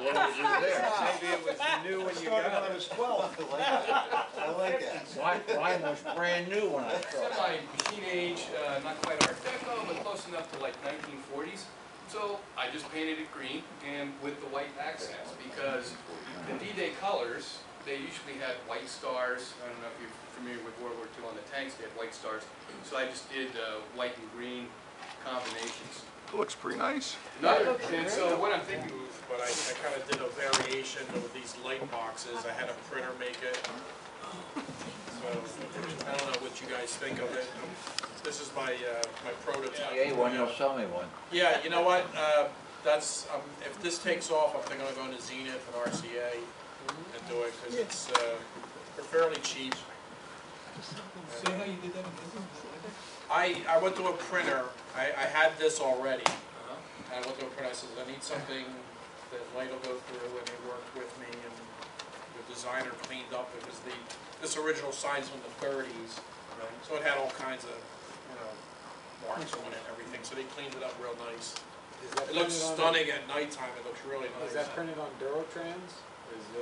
what did you do there? Maybe it was new when you got it. I was 12. I like that. Mine was brand new when I saw it. Semi-machine age, not quite Art Deco, but close enough to like 1940s. So I just painted it green and with the white accents because the D-Day colors, they usually had white stars. I don't know if you're familiar with World War II on the tanks, they had white stars. So I just did white and green combinations. It looks pretty nice. And so what I'm thinking, But I kind of did a variation with these light boxes. I had a printer make it. So I don't know what you guys think of it. This is my my prototype. Yeah, you want to sell me one. Yeah, you know what? That's if this takes off, I'm thinking of going to Zenith and RCA and do it because it's they're fairly cheap. See how you did that? I went to a printer. I had this already. And I went to a printer. I said, I need something that light will go through, and they worked with me. And the designer cleaned up because this original sign's from the 30s, so it had all kinds of marks on it and everything. So they cleaned it up real nice. It looks stunning at nighttime. It looks really nice. Is that printed on Durotrans?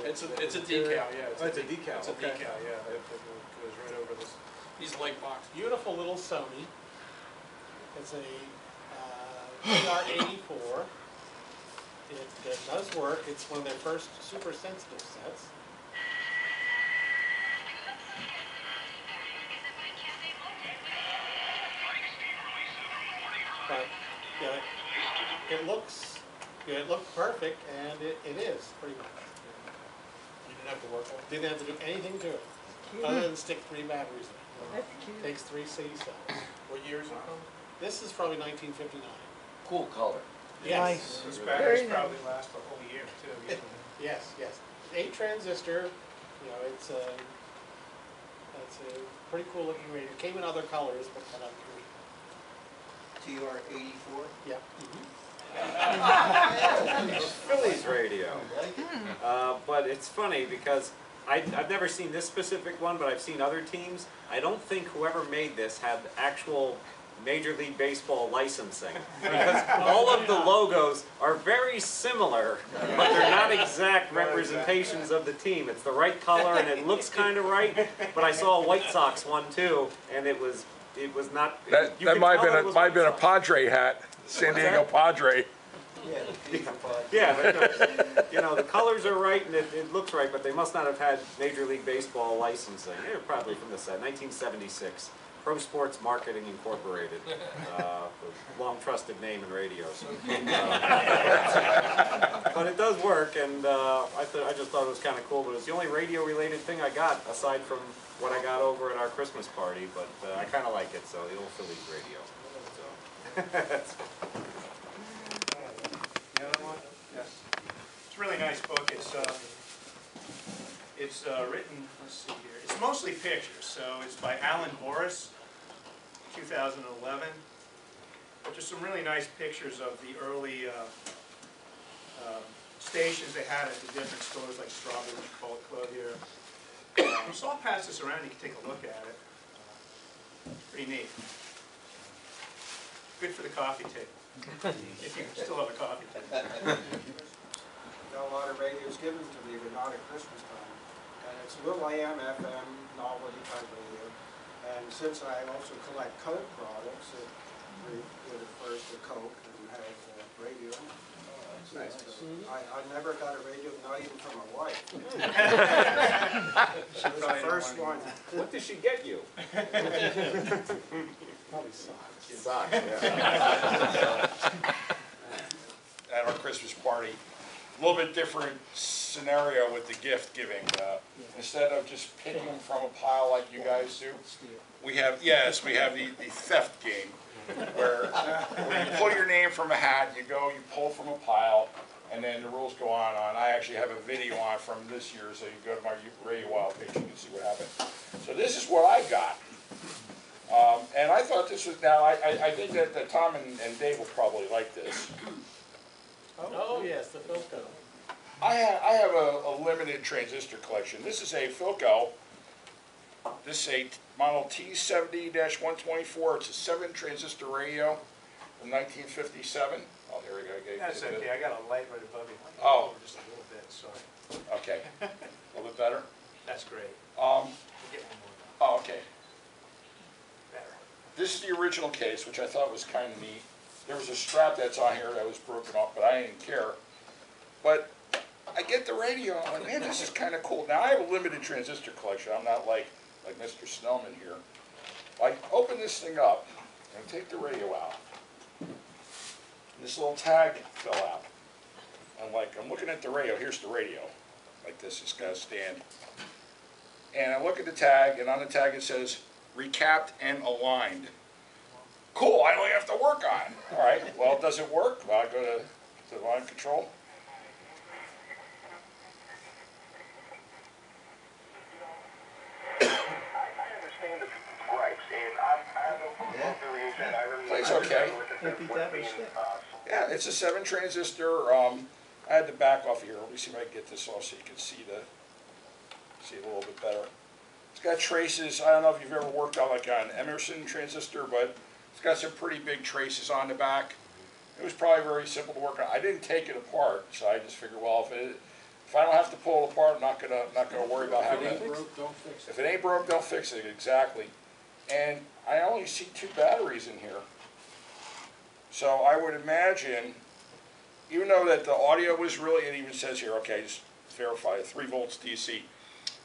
It's a decal, yeah. Oh, it's a decal. It's a Okay. decal, yeah. It goes right over this. These light boxes. Beautiful little Sony. It's a TR-84. It does work. It's one of their first super sensitive sets. But it looks, it looked perfect, and it is pretty much. You didn't have to work on it? Didn't have to do anything to it other than stick 3 batteries in it. Takes 3 C cells. What year is it from? This is probably 1959. Cool color. Yes. These batteries probably last a whole year too. Yes, yes. 8 transistor. It's a pretty cool looking radio. It came in other colors, but kind of green. TR-84. Yeah. Phillies radio. But it's funny because I've never seen this specific one, but I've seen other teams. I don't think whoever made this had actual Major League Baseball licensing, because all of the logos are very similar, but they're not exact representations of the team. It's the right color and it looks kind of right, but I saw a White Sox one too, and it was not. That might have been a Padre hat, San Diego Padre. Yeah, but the colors are right and it looks right, but they must not have had Major League Baseball licensing. They're probably from the set, 1976. Pro Sports Marketing Incorporated, long trusted name in radio. So. But it does work, and I just thought it was kind of cool. But it was the only radio-related thing I got aside from what I got over at our Christmas party. But I kind of like it, so the old Phillies radio. So. The other one? Yes. It's a really nice book. It's written, let's see here, it's mostly pictures, so it's by Alan Boris, 2011. But there's some really nice pictures of the early stations they had at the different stores, like Strawberry Bullet Club here. So I'll pass this around, you can take a look at it. Pretty neat. Good for the coffee table, if you still have a coffee table. Got a lot of radios given to me, but not at Christmas time. And it's a little AM, FM, novelty type radio. And since I also collect Coke products, it refers to Coke and has a radio. Nice. I never got a radio, not even from my wife. She was the first one. What did she get you? Probably socks. Socks, yeah. At our Christmas party, a little bit different scenario with the gift giving. Instead of just picking from a pile like you guys do, we have the theft game, where when you pull your name from a hat, you pull from a pile, and then the rules go on. I actually have a video on from this year, so you go to my Radio Wild page, you can see what happened. So this is what I got. And I thought this was, now I think that Tom and Dave will probably like this. Oh yes, the Philco. I have a limited transistor collection. This is a Philco. This is a model T70-124. It's a 7 transistor radio from 1957. Oh, there Here we go. That's okay, I got a light right above you. Oh. Just a little bit, sorry. Okay. A little bit better? That's great. Um, We'll get one more. oh, okay. Better. This is the original case, which I thought was kind of neat. There was a strap that's on here that was broken off, but I didn't care. But I get the radio, I'm like, man, this is kind of cool. Now, I have a limited transistor collection. I'm not like Mr. Snellman here. I open this thing up, and take the radio out. This little tag fell out. I'm looking at the radio. Here's the radio. Like this, it's got a stand. And I look at the tag, and on the tag it says, recapped and aligned. Cool, I only have to work on it. All right, well, does it work? Well, I go to line control. Plays okay. Yeah, it's a 7 transistor. I had to back off here. Let me see if I can get this off so you can see it a little bit better. It's got traces. I don't know if you've ever worked on like an Emerson transistor, but it's got some pretty big traces on the back. It was probably very simple to work on. I didn't take it apart, so I just figured, well, if I don't have to pull it apart, I'm not gonna worry about having it. If it ain't broke, don't fix it. If it ain't broke, don't fix it. Exactly. And I only see 2 batteries in here. So I would imagine, even though that the audio was really, it even says here, okay, just verify it, 3 volts DC.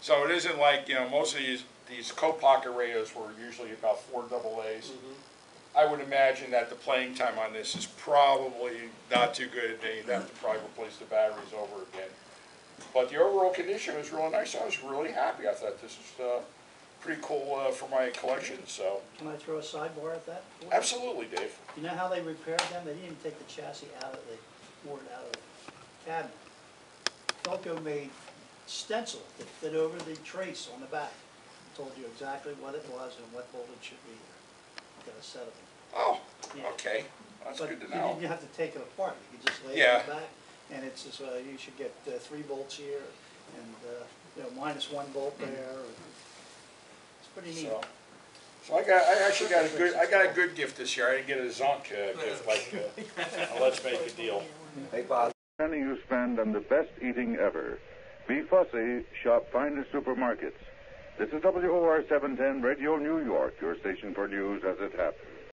So it isn't like, most of these coat pocket radios were usually about 4 AA's. I would imagine that the playing time on this is probably not too good. They'd have to probably replace the batteries over again. But the overall condition was really nice. I was really happy. I thought this was pretty cool for my collection. So Can I throw a sidebar at that? absolutely, Dave. You know how they repaired them? They didn't even take the chassis out of the board out of the cabinet. Philco made stencil that fit over the trace on the back. Told you exactly what it was and what voltage should be there. Got a set of them. Oh, Yeah. okay. That's But good to you know. didn't have to take it apart. You could just lay it Yeah. on the back, and it's just, you should get 3 volts here, and minus 1 volt there. It's pretty neat. So I actually got a good gift this year. I didn't get a Zonk gift like Let's Make a Deal. Hey, Bob. Money you spend on the best eating ever. Be fussy, shop finest supermarkets. This is WOR 710 Radio New York, your station for news as it happens.